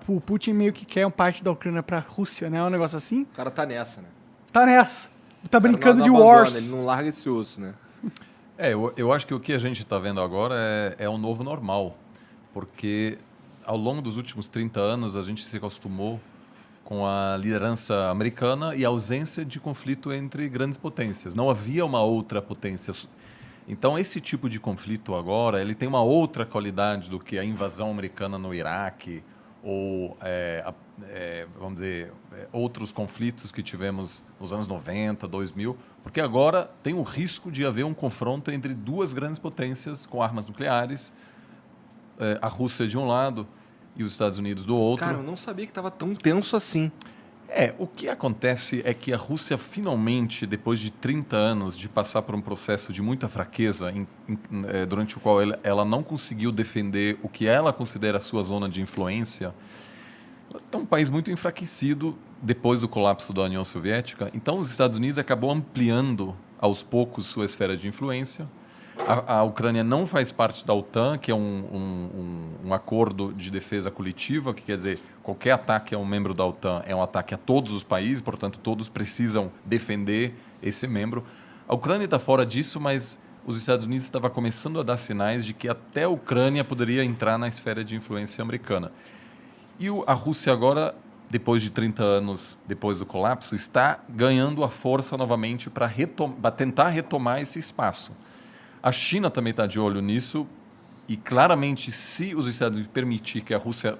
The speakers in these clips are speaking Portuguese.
O Putin meio que quer parte da Ucrânia pra Rússia, né? Um negócio assim. O cara tá nessa, né? Tá nessa. Tá O cara brincando não de abandona, wars. Ele não larga esse osso, né? Eu acho que o que a gente está vendo agora é o novo normal, porque ao longo dos últimos 30 anos a gente se acostumou com a liderança americana e a ausência de conflito entre grandes potências. Não havia uma outra potência. Então esse tipo de conflito agora ele tem uma outra qualidade do que a invasão americana no Iraque ou vamos dizer outros conflitos que tivemos nos anos 90, 2000, porque agora tem o risco de haver um confronto entre duas grandes potências com armas nucleares, a Rússia de um lado e os Estados Unidos do outro. Cara, eu não sabia que estava tão tenso assim. O que acontece é que a Rússia finalmente, depois de 30 anos de passar por um processo de muita fraqueza, durante o qual ela não conseguiu defender o que ela considera a sua zona de influência, é um país muito enfraquecido depois do colapso da União Soviética. Então, os Estados Unidos acabou ampliando aos poucos sua esfera de influência. A Ucrânia não faz parte da OTAN, que é um acordo de defesa coletiva, que quer dizer, qualquer ataque a um membro da OTAN é um ataque a todos os países, portanto, todos precisam defender esse membro. A Ucrânia está fora disso, mas os Estados Unidos estavam começando a dar sinais de que até a Ucrânia poderia entrar na esfera de influência americana. E a Rússia agora, depois de 30 anos depois do colapso, está ganhando a força novamente para tentar retomar esse espaço. A China também está de olho nisso e, claramente, se os Estados Unidos permitir que a Rússia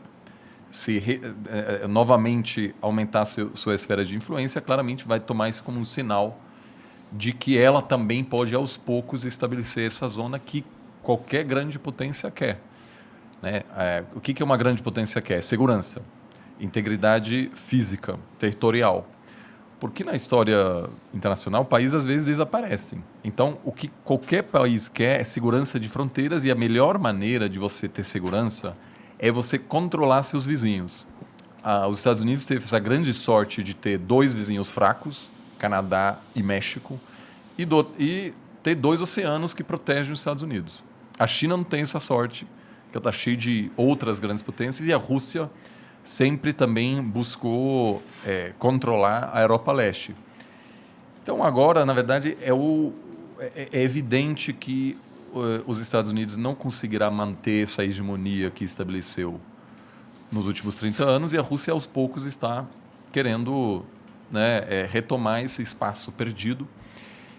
novamente aumentasse sua esfera de influência, claramente vai tomar isso como um sinal de que ela também pode, aos poucos, estabelecer essa zona que qualquer grande potência quer. Né? O que uma grande potência quer? Segurança, integridade física, territorial. Porque na história internacional, países às vezes desaparecem. Então, o que qualquer país quer é segurança de fronteiras e a melhor maneira de você ter segurança é você controlar seus vizinhos. Os Estados Unidos teve essa grande sorte de ter dois vizinhos fracos, Canadá e México, e ter dois oceanos que protegem os Estados Unidos. A China não tem essa sorte, que está cheia de outras grandes potências, e a Rússia sempre também buscou controlar a Europa Leste. Então, agora, na verdade, é evidente que os Estados Unidos não conseguirá manter essa hegemonia que estabeleceu nos últimos 30 anos e a Rússia, aos poucos, está querendo retomar esse espaço perdido.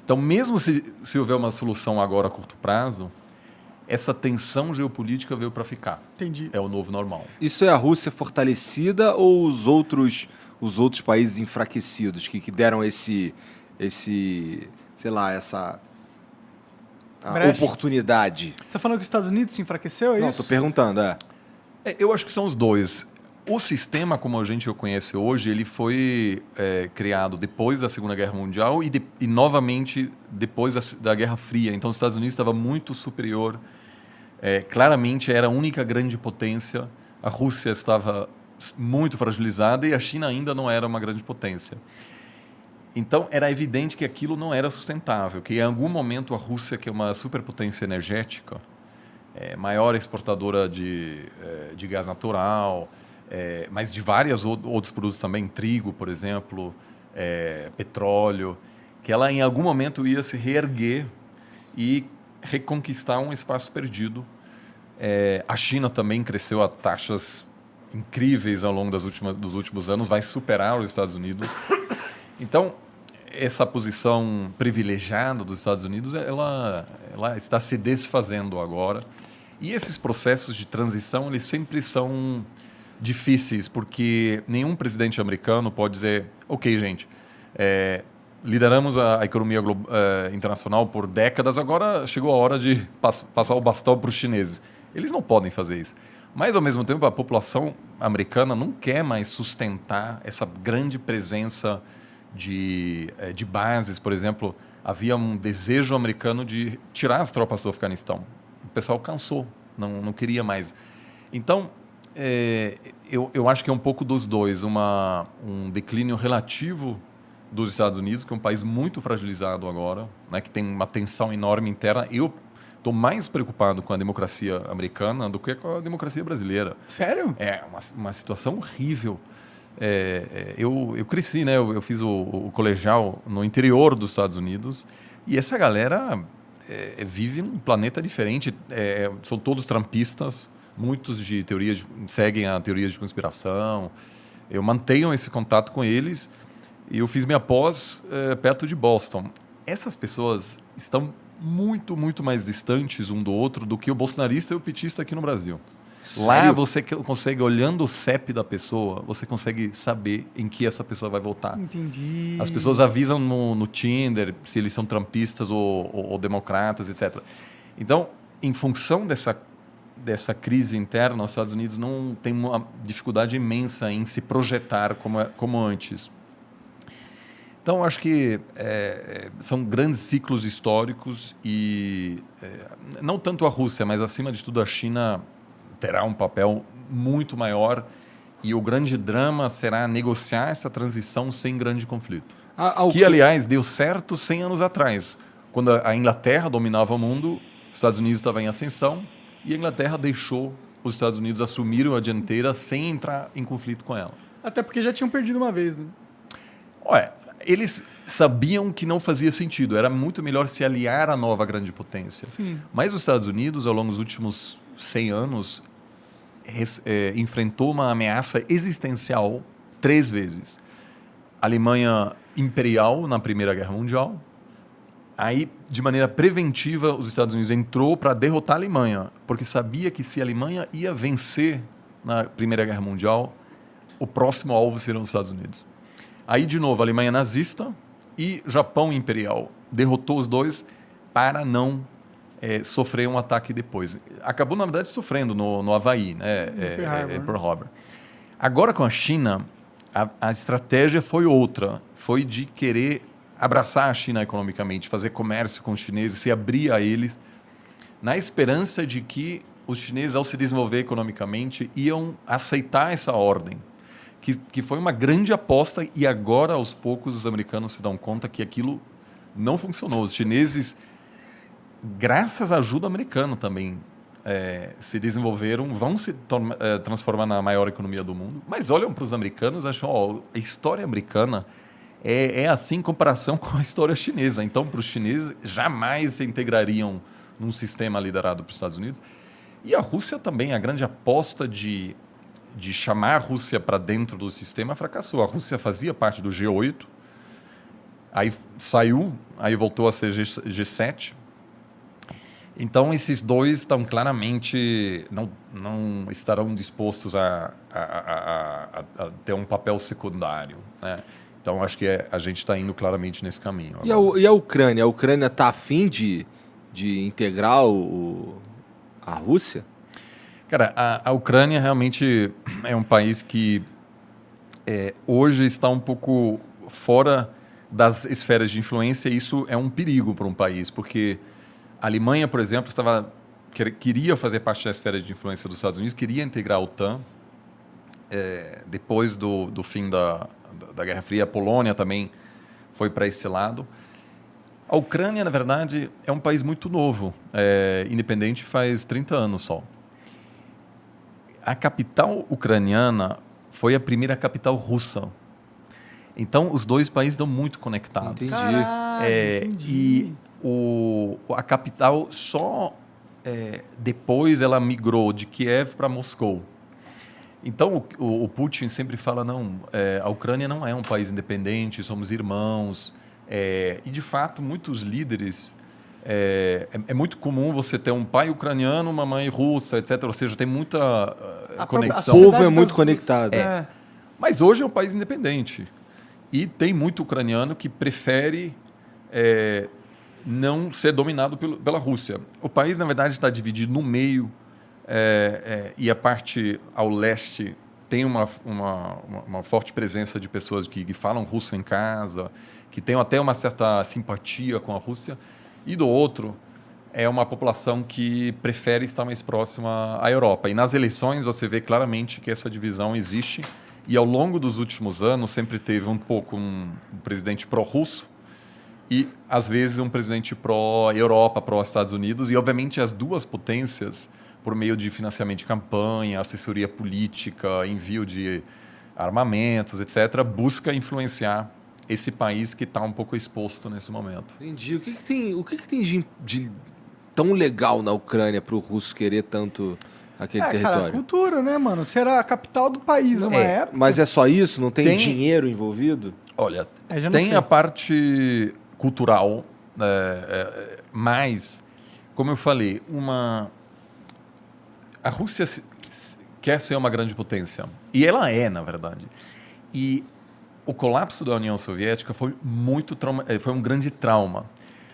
Então, mesmo se houver uma solução agora a curto prazo, essa tensão geopolítica veio para ficar. Entendi. É o novo normal. Isso é a Rússia fortalecida ou os outros países enfraquecidos que deram essa oportunidade? Você tá falando que os Estados Unidos se enfraqueceu, é Não, isso? estou perguntando, Eu acho que são os dois. O sistema, como a gente o conhece hoje, ele foi criado depois da Segunda Guerra Mundial e novamente depois da Guerra Fria. Então, os Estados Unidos estava muito superior. Claramente, era a única grande potência. A Rússia estava muito fragilizada e a China ainda não era uma grande potência. Então, era evidente que aquilo não era sustentável, que em algum momento a Rússia, que é uma superpotência energética, maior exportadora de gás natural, mas de vários outros produtos também, trigo, por exemplo, petróleo, que ela em algum momento ia se reerguer e reconquistar um espaço perdido. A China também cresceu a taxas incríveis ao longo dos últimos anos, vai superar os Estados Unidos. Então, essa posição privilegiada dos Estados Unidos, ela está se desfazendo agora. E esses processos de transição, eles sempre são difíceis, porque nenhum presidente americano pode dizer, ok, gente, lideramos a economia internacional por décadas, agora chegou a hora de passar o bastão para os chineses. Eles não podem fazer isso. Mas, ao mesmo tempo, a população americana não quer mais sustentar essa grande presença de bases. Por exemplo, havia um desejo americano de tirar as tropas do Afeganistão. O pessoal cansou, não queria mais. Então, eu acho que é um pouco dos dois, um declínio relativo dos Estados Unidos, que é um país muito fragilizado agora, né, que tem uma tensão enorme interna, e o estou mais preocupado com a democracia americana do que com a democracia brasileira. Sério? É uma situação horrível. Eu cresci, né? Eu fiz o colegial no interior dos Estados Unidos e essa galera vive num planeta diferente. São todos trumpistas, muitos seguem a teorias de conspiração. Eu mantenho esse contato com eles e eu fiz minha pós perto de Boston. Essas pessoas estão muito, muito mais distantes um do outro do que o bolsonarista e o petista aqui no Brasil. Sério? Lá você consegue, olhando o CEP da pessoa, você consegue saber em que essa pessoa vai votar. Entendi. As pessoas avisam no Tinder se eles são trumpistas ou democratas, etc. Então, em função dessa crise interna, os Estados Unidos não tem uma dificuldade imensa em se projetar como antes. Então, acho que são grandes ciclos históricos e não tanto a Rússia, mas acima de tudo a China terá um papel muito maior e o grande drama será negociar essa transição sem grande conflito. Que, aliás, deu certo 100 anos atrás, quando a Inglaterra dominava o mundo, os Estados Unidos estavam em ascensão e a Inglaterra deixou os Estados Unidos assumirem a dianteira sem entrar em conflito com ela. Até porque já tinham perdido uma vez, né? Olha, eles sabiam que não fazia sentido, era muito melhor se aliar à nova grande potência. Sim. Mas os Estados Unidos, ao longo dos últimos 100 anos, enfrentou uma ameaça existencial 3 vezes. A Alemanha imperial na Primeira Guerra Mundial. Aí, de maneira preventiva, os Estados Unidos entrou para derrotar a Alemanha, porque sabia que se a Alemanha ia vencer na Primeira Guerra Mundial, o próximo alvo seriam os Estados Unidos. Aí, de novo, a Alemanha nazista e Japão imperial. Derrotou os dois para não sofrer um ataque depois. Acabou, na verdade, sofrendo no Havaí, né? Pearl Harbor. Agora, com a China, a estratégia foi outra. Foi de querer abraçar a China economicamente, fazer comércio com os chineses, se abrir a eles, na esperança de que os chineses, ao se desenvolver economicamente, iam aceitar essa ordem. Que foi uma grande aposta e agora, aos poucos, os americanos se dão conta que aquilo não funcionou. Os chineses, graças à ajuda americana também, se desenvolveram, vão se transformar na maior economia do mundo, mas olham para os americanos e acham, a história americana é assim em comparação com a história chinesa. Então, para os chineses, jamais se integrariam num sistema liderado pelos Estados Unidos. E a Rússia também, a grande aposta de chamar a Rússia para dentro do sistema fracassou. A Rússia fazia parte do G8, aí saiu, aí voltou a ser G7. Então, esses dois estão claramente, não estarão dispostos a ter um papel secundário, né? Então, acho que a gente está indo claramente nesse caminho. E a Ucrânia? A Ucrânia está afim de integrar a Rússia? Cara, a Ucrânia realmente é um país que hoje está um pouco fora das esferas de influência e isso é um perigo para um país, porque a Alemanha, por exemplo, queria fazer parte da esfera de influência dos Estados Unidos, queria integrar a OTAN. Depois do fim da Guerra Fria, a Polônia também foi para esse lado. A Ucrânia, na verdade, é um país muito novo, independente faz 30 anos só. A capital ucraniana foi a primeira capital russa. Então, os dois países estão muito conectados. Entendi. Entendi. E a capital só depois ela migrou de Kiev para Moscou. Então, o Putin sempre fala, não, a Ucrânia não é um país independente, somos irmãos. E, de fato, muitos líderes... É muito comum você ter um pai ucraniano, uma mãe russa, etc. Ou seja, tem muita conexão. O povo é muito conectado. Mas hoje é um país independente. E tem muito ucraniano que prefere não ser dominado pela Rússia. O país, na verdade, está dividido no meio e a parte ao leste tem uma forte presença de pessoas que falam russo em casa, que têm até uma certa simpatia com a Rússia. E do outro, é uma população que prefere estar mais próxima à Europa. E nas eleições você vê claramente que essa divisão existe. E ao longo dos últimos anos sempre teve um pouco um presidente pró-russo, e, às vezes, um presidente pró-Europa, pró-Estados Unidos, e, obviamente, as duas potências, por meio de financiamento de campanha, assessoria política, envio de armamentos, etc., busca influenciar esse país que está um pouco exposto nesse momento. Entendi. O que tem de tão legal na Ucrânia para o russo querer tanto aquele Cara, território? cultura, né, mano? Será a capital do país uma época. Mas é só isso? Não tem Tem- dinheiro envolvido? Olha, Já não tem sei. a parte cultural, mas, como eu falei, a Rússia quer ser uma grande potência. E ela é, na verdade. E o colapso da União Soviética foi foi um grande trauma.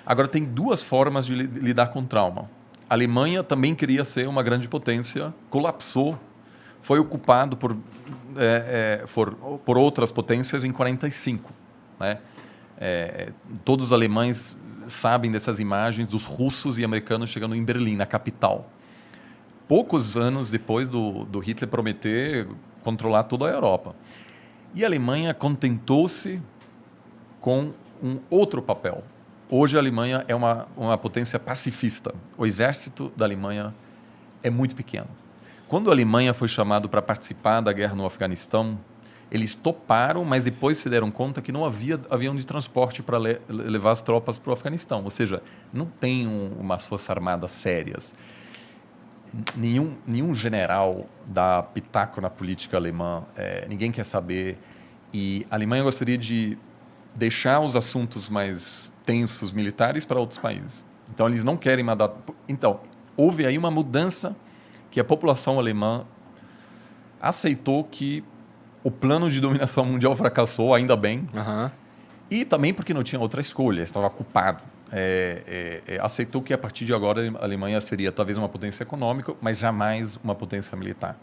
Agora, tem duas formas de lidar com trauma. A Alemanha também queria ser uma grande potência, colapsou, foi ocupado por outras potências em 45. Né? Todos os alemães sabem dessas imagens dos russos e americanos chegando em Berlim, na capital. Poucos anos depois do Hitler prometer controlar toda a Europa. E a Alemanha contentou-se com um outro papel. Hoje a Alemanha é uma potência pacifista. O exército da Alemanha é muito pequeno. Quando a Alemanha foi chamada para participar da guerra no Afeganistão, eles toparam, mas depois se deram conta que não havia avião de transporte para levar as tropas para o Afeganistão. Ou seja, não tem umas forças armadas sérias. Nenhum general dá pitaco na política alemã, ninguém quer saber. E a Alemanha gostaria de deixar os assuntos mais tensos militares para outros países. Então, eles não querem mandar... Então, houve aí uma mudança que a população alemã aceitou que o plano de dominação mundial fracassou, ainda bem, e também porque não tinha outra escolha, estava ocupado. Aceitou que a partir de agora a Alemanha seria talvez uma potência econômica, mas jamais uma potência militar.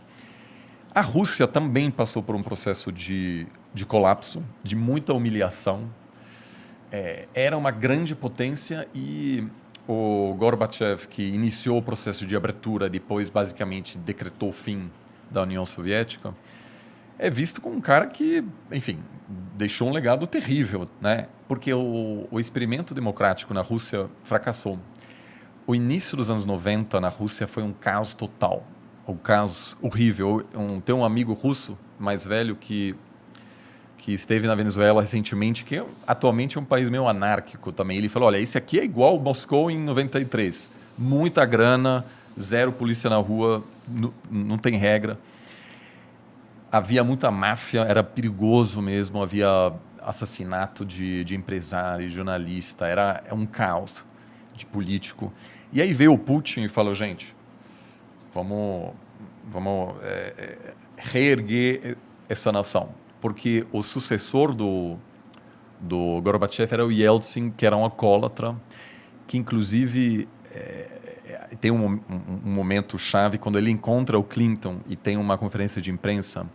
A Rússia também passou por um processo de colapso, de muita humilhação. Era uma grande potência e o Gorbachev, que iniciou o processo de abertura, depois basicamente decretou o fim da União Soviética, é visto como um cara que, enfim, deixou um legado terrível, né? Porque o experimento democrático na Rússia fracassou. O início dos anos 90 na Rússia foi um caos total, um caos horrível. Tem um amigo russo mais velho que esteve na Venezuela recentemente, que atualmente é um país meio anárquico também. Ele falou, olha, esse aqui é igual Moscou em 93. Muita grana, zero polícia na rua, não tem regra. Havia muita máfia, era perigoso mesmo, havia assassinato de empresário, jornalista, era um caos de político. E aí veio o Putin e falou, gente, vamos reerguer essa nação. Porque o sucessor do Gorbachev era o Yeltsin, que era um alcoólatra, que inclusive tem um momento chave quando ele encontra o Clinton e tem uma conferência de imprensa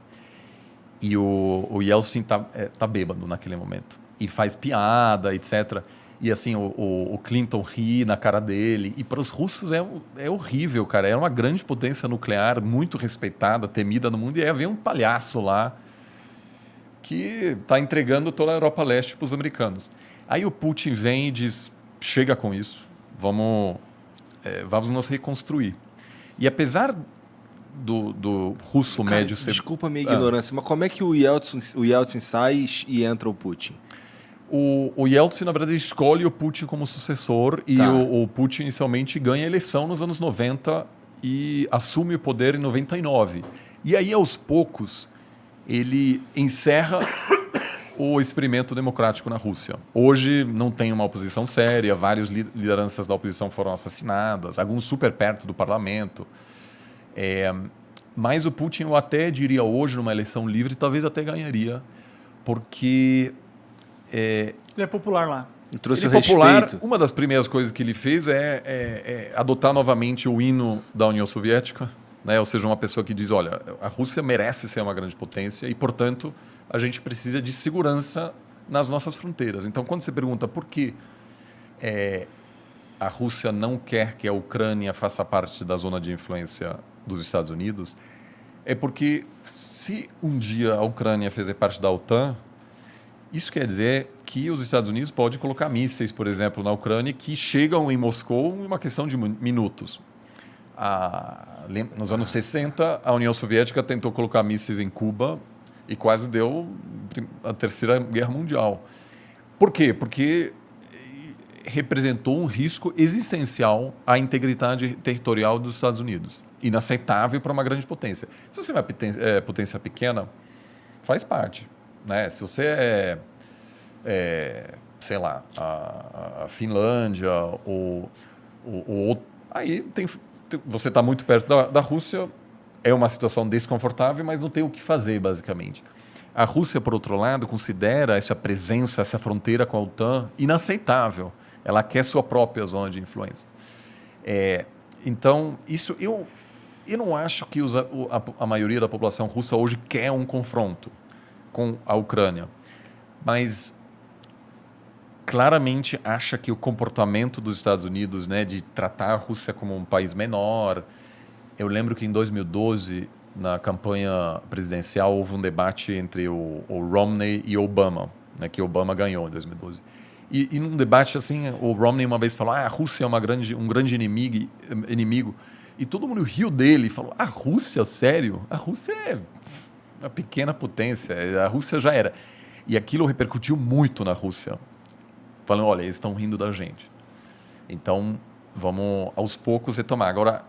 e o Yeltsin tá bêbado naquele momento e faz piada, etc. E assim, o Clinton ri na cara dele. E para os russos é horrível, cara. Era uma grande potência nuclear, muito respeitada, temida no mundo, e aí havia um palhaço lá que está entregando toda a Europa Leste para os americanos. Aí o Putin vem e diz, chega com isso, vamos nos reconstruir. E apesar do russo Cara, médio ser... Desculpa a minha ignorância, mas como é que o Yeltsin sai e entra o Putin? O Yeltsin, na verdade, escolhe o Putin como sucessor e o Putin inicialmente ganha a eleição nos anos 90 e assume o poder em 99. E aí, aos poucos, ele encerra o experimento democrático na Rússia. Hoje não tem uma oposição séria, várias lideranças da oposição foram assassinadas, alguns super perto do parlamento. Mas o Putin, eu até diria hoje, numa eleição livre, talvez até ganharia, porque... Ele é popular lá. Trouxe ele o é popular. respeito. Uma das primeiras coisas que ele fez é adotar novamente o hino da União Soviética, né? Ou seja, uma pessoa que diz, olha, a Rússia merece ser uma grande potência e, portanto, a gente precisa de segurança nas nossas fronteiras. Então, quando você pergunta por que a Rússia não quer que a Ucrânia faça parte da zona de influência dos Estados Unidos, é porque se um dia a Ucrânia fizer parte da OTAN, isso quer dizer que os Estados Unidos podem colocar mísseis, por exemplo, na Ucrânia, que chegam em Moscou em uma questão de minutos. Nos anos 60, a União Soviética tentou colocar mísseis em Cuba e quase deu a Terceira Guerra Mundial. Por quê? Porque representou um risco existencial à integridade territorial dos Estados Unidos. Inaceitável para uma grande potência. Se você é uma potência pequena, faz parte. Né? Se você sei lá, a Finlândia ou aí você está muito perto da Rússia, é uma situação desconfortável, mas não tem o que fazer, basicamente. A Rússia, por outro lado, considera essa presença, essa fronteira com a OTAN inaceitável. Ela quer sua própria zona de influência. Então, isso eu não acho que a maioria da população russa hoje quer um confronto com a Ucrânia, mas claramente acha que o comportamento dos Estados Unidos, né, de tratar a Rússia como um país menor. Eu lembro que em 2012, na campanha presidencial, houve um debate entre o Romney e Obama, né, que Obama ganhou em 2012. E num debate assim, o Romney uma vez falou: a Rússia é um grande inimigo. E todo mundo riu dele e falou: a Rússia, sério? A Rússia é uma pequena potência, a Rússia já era. E aquilo repercutiu muito na Rússia, falando: olha, eles estão rindo da gente. Então, vamos aos poucos retomar. Agora,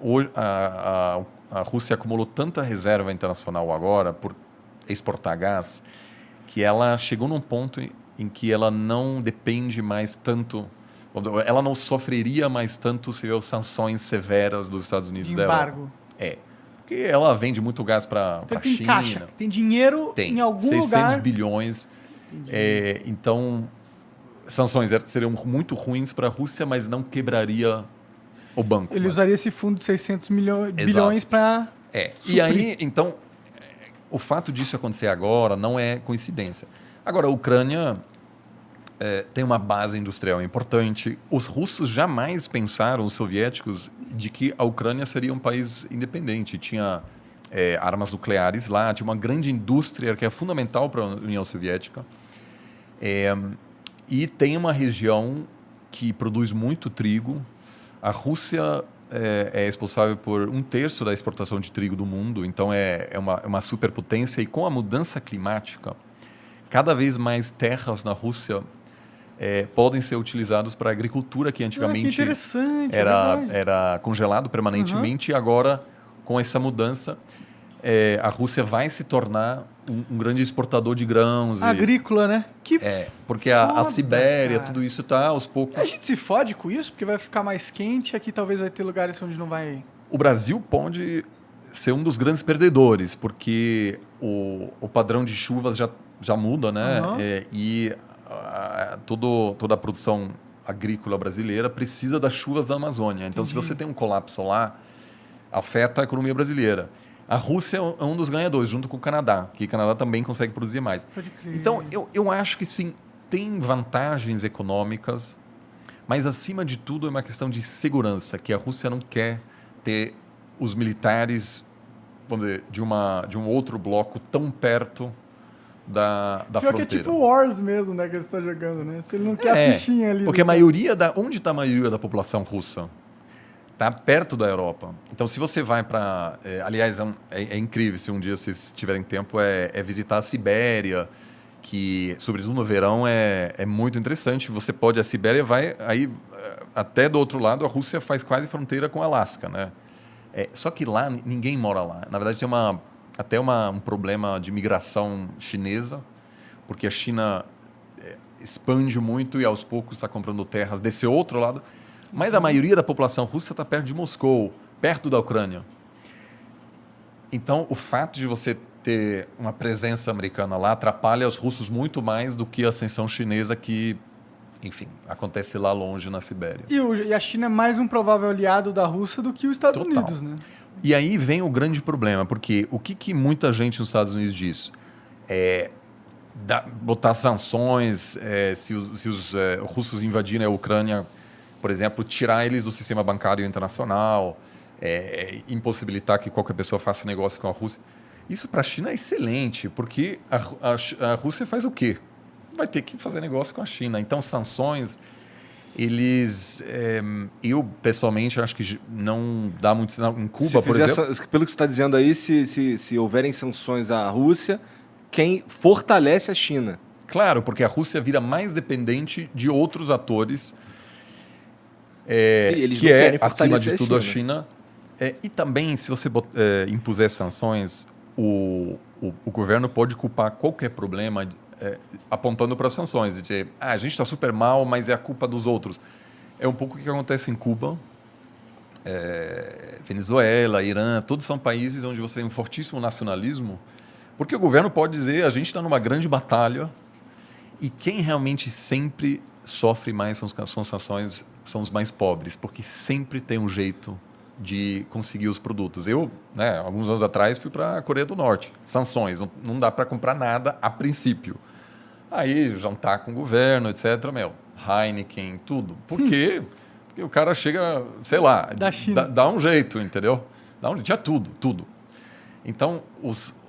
a Rússia acumulou tanta reserva internacional agora por exportar gás, que ela chegou num ponto em que ela não depende mais tanto, ela não sofreria mais tanto se houver sanções severas dos Estados Unidos De da Europa. embargo. Porque ela vende muito gás para a Tem China. caixa, tem dinheiro em algum 600 lugar. bilhões. Então, sanções seriam muito ruins para a Rússia, mas não quebraria o banco. Ele usaria esse fundo de 600 Exato. bilhões para E aí, então, o fato disso acontecer agora não é coincidência. Agora, a Ucrânia tem uma base industrial importante. Os russos jamais pensaram, os soviéticos, de que a Ucrânia seria um país independente. Tinha armas nucleares lá, tinha uma grande indústria que é fundamental para a União Soviética. E tem uma região que produz muito trigo. A Rússia é responsável por 1/3 da exportação de trigo do mundo, então é uma superpotência. E com a mudança climática, cada vez mais terras na Rússia podem ser utilizadas para a agricultura, que antigamente que interessante, era congelado permanentemente. E agora, com essa mudança, a Rússia vai se tornar um grande exportador de grãos. Agrícola, né? Porque a foda, Sibéria, cara. tudo isso está aos poucos. A gente se fode com isso, porque vai ficar mais quente, aqui talvez vai ter lugares onde não vai... O Brasil pode ser um dos grandes perdedores, porque o padrão de chuvas já muda, né? Toda a produção agrícola brasileira precisa das chuvas da Amazônia. Então, se você tem um colapso lá, afeta a economia brasileira. A Rússia é um dos ganhadores, junto com o Canadá, que o Canadá também consegue produzir mais. Pode crer. Então, eu acho que sim, tem vantagens econômicas, mas, acima de tudo, é uma questão de segurança, que a Rússia não quer ter os militares, vamos dizer, de um outro bloco tão perto da Pior fronteira. que é tipo Wars mesmo, né, que você está jogando, né? Se ele não quer a fichinha ali. Porque a maioria onde está a maioria da população russa? Está perto da Europa. Então, se você vai para... aliás, é incrível, se um dia vocês tiverem tempo, visitar a Sibéria, que, sobretudo no verão, é muito interessante. Você pode... A Sibéria vai... Aí, até do outro lado, a Rússia faz quase fronteira com o Alasca, né? Só que lá, ninguém mora lá. Na verdade, tem até um problema de migração chinesa, porque a China expande muito e, aos poucos, está comprando terras desse outro lado. Mas a maioria da população russa está perto de Moscou, perto da Ucrânia. Então, o fato de você ter uma presença americana lá atrapalha os russos muito mais do que a ascensão chinesa que, enfim, acontece lá longe na Sibéria. E a China é mais um provável aliado da Rússia do que os Estados Unidos, né? E aí vem o grande problema, porque o que muita gente nos Estados Unidos diz? Botar sanções, se os russos invadirem a Ucrânia, por exemplo, tirar eles do sistema bancário internacional, impossibilitar que qualquer pessoa faça negócio com a Rússia. Isso para a China é excelente, porque a Rússia faz o quê? vai ter que fazer negócio com a China. Então, sanções, eu pessoalmente acho que não dá muito sinal. Em Cuba, por exemplo... Pelo que você está dizendo aí, se houverem sanções à Rússia, quem fortalece a China. Claro, porque a Rússia vira mais dependente de outros atores, Eles que não querem acima fortalecer de tudo, a a China. E também, se você impuser sanções, o governo pode culpar qualquer problema apontando para as sanções. Dizer, a gente está super mal, mas é a culpa dos outros. É um pouco o que acontece em Cuba, Venezuela, Irã, todos são países onde você tem um fortíssimo nacionalismo, porque o governo pode dizer, a gente está numa grande batalha, e quem realmente sempre sofre mais com as sanções são os mais pobres, porque sempre tem um jeito de conseguir os produtos. Eu, alguns anos atrás, fui para a Coreia do Norte. Sanções, não dá para comprar nada a princípio. Aí, jantar com o governo, etc. Heineken, tudo. Por quê? Porque o cara chega, sei lá, Da China. dá um jeito, entendeu? Tinha tudo. Então,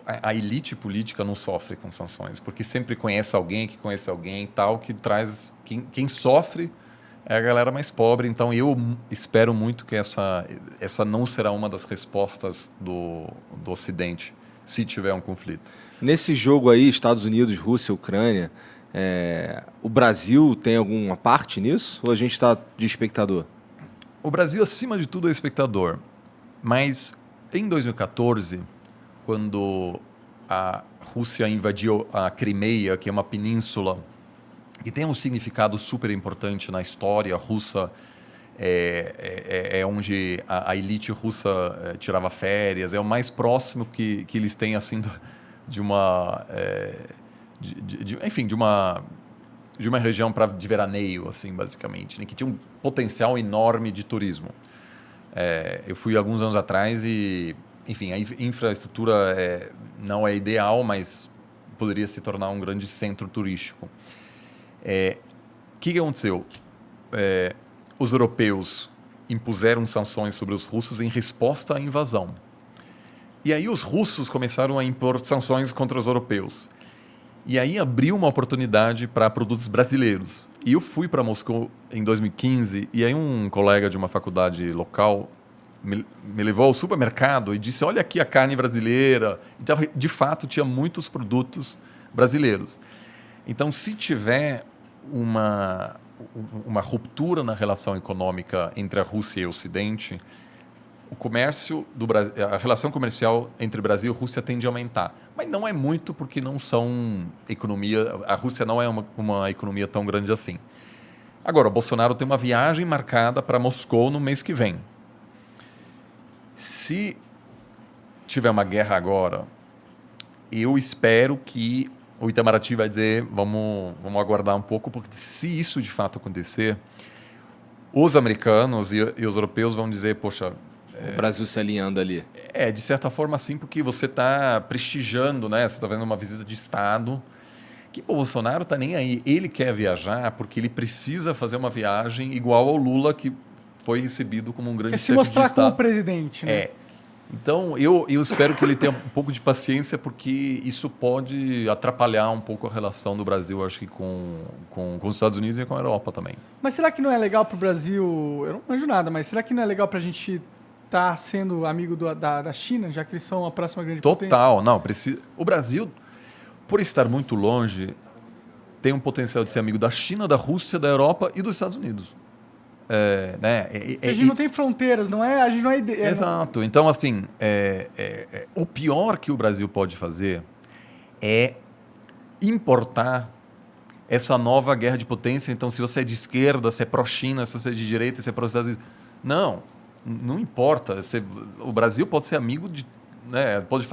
a elite política não sofre com sanções, porque sempre conhece alguém que conhece alguém, tal, que traz... Quem sofre é a galera mais pobre. Então, eu espero muito que essa não será uma das respostas do Ocidente, se tiver um conflito. Nesse jogo aí, Estados Unidos, Rússia, Ucrânia, o Brasil tem alguma parte nisso? Ou a gente está de espectador? O Brasil, acima de tudo, é espectador. Mas, em 2014, quando a Rússia invadiu a Crimeia, que é uma península que tem um significado super importante na história russa, onde a elite russa tirava férias, é o mais próximo que eles têm assim de uma de uma região de veraneio, assim, basicamente, né, que tinha um potencial enorme de turismo. Eu fui alguns anos atrás e, enfim, a infraestrutura não é ideal, mas poderia se tornar um grande centro turístico. O que aconteceu? Os europeus impuseram sanções sobre os russos em resposta à invasão. E aí os russos começaram a impor sanções contra os europeus. E aí abriu uma oportunidade para produtos brasileiros. E eu fui para Moscou em 2015, e aí um colega de uma faculdade local me levou ao supermercado e disse, olha aqui a carne brasileira. Então, de fato, tinha muitos produtos brasileiros. Então, se tiver uma ruptura na relação econômica entre a Rússia e o Ocidente, a relação comercial entre Brasil e Rússia tende a aumentar. Mas não é muito, porque não são a Rússia não é uma economia tão grande assim. Agora, o Bolsonaro tem uma viagem marcada para Moscou no mês que vem. Se tiver uma guerra agora, eu espero que o Itamaraty vai dizer, vamos aguardar um pouco, porque se isso de fato acontecer, os americanos e os europeus vão dizer, poxa... O Brasil se alinhando ali. De certa forma sim, porque você está prestigiando, né? Você está fazendo uma visita de Estado, que o Bolsonaro está nem aí. Ele quer viajar porque ele precisa fazer uma viagem igual ao Lula, que foi recebido como um grande Quer se chefe de mostrar Estado. como presidente, né? Então, eu espero que ele tenha um pouco de paciência, porque isso pode atrapalhar um pouco a relação do Brasil, acho que com os Estados Unidos e com a Europa também. Mas será que não é legal para o Brasil... Eu não manjo nada, mas será que não é legal para a gente estar sendo amigo da China, já que eles são a próxima grande potência? Total, não, precisa. O Brasil, por estar muito longe, tem um potencial de ser amigo da China, da Rússia, da Europa e dos Estados Unidos. A gente não tem fronteiras, não é? A gente não é... Exato. Então, assim, o pior que o Brasil pode fazer é importar essa nova guerra de potência. Então, se você é de esquerda, se é pró-China, se você é de direita, se é pró-Estados Unidos... Não importa. O Brasil pode ser amigo de... pode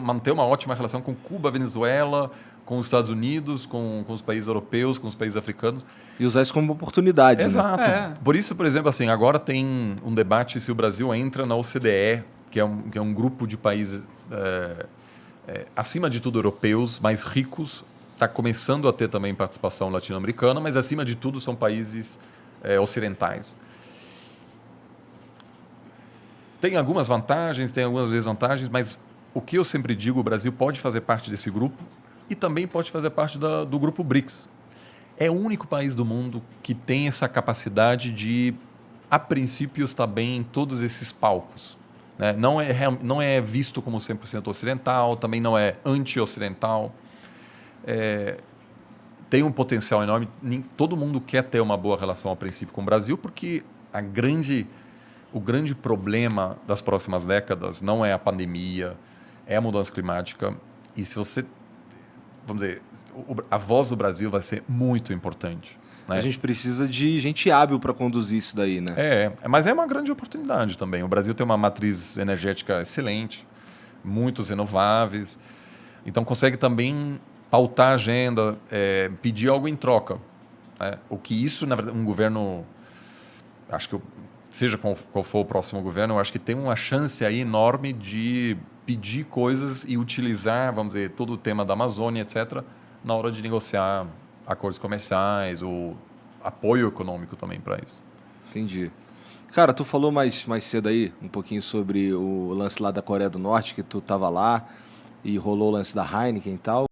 manter uma ótima relação com Cuba, Venezuela, com os Estados Unidos, com os países europeus, com os países africanos. E usar isso como oportunidade, Exato. né? Por isso, por exemplo, assim, agora tem um debate se o Brasil entra na OCDE, que é um grupo de países, acima de tudo, europeus, mais ricos. Está começando a ter também participação latino-americana, mas, acima de tudo, são países ocidentais. Tem algumas vantagens, tem algumas desvantagens, mas o que eu sempre digo, o Brasil pode fazer parte desse grupo, e também pode fazer parte do grupo BRICS. É o único país do mundo que tem essa capacidade de, a princípio, estar bem em todos esses palcos. Né? Não é visto como 100% ocidental, também não é anti-ocidental. Tem um potencial enorme. Todo mundo quer ter uma boa relação, a princípio, com o Brasil, porque o grande problema das próximas décadas não é a pandemia, é a mudança climática. E se você, vamos dizer, a voz do Brasil vai ser muito importante. Né? A gente precisa de gente hábil para conduzir isso daí, né? Mas é uma grande oportunidade também. O Brasil tem uma matriz energética excelente, muitos renováveis, então consegue também pautar a agenda, pedir algo em troca. Né? O que isso, na verdade, um governo, acho que seja qual for o próximo governo, eu acho que tem uma chance aí enorme de pedir coisas e utilizar, vamos dizer, todo o tema da Amazônia, etc., na hora de negociar acordos comerciais ou apoio econômico também para isso. Entendi. Cara, tu falou mais cedo aí um pouquinho sobre o lance lá da Coreia do Norte, que tu tava lá e rolou o lance da Heineken e tal.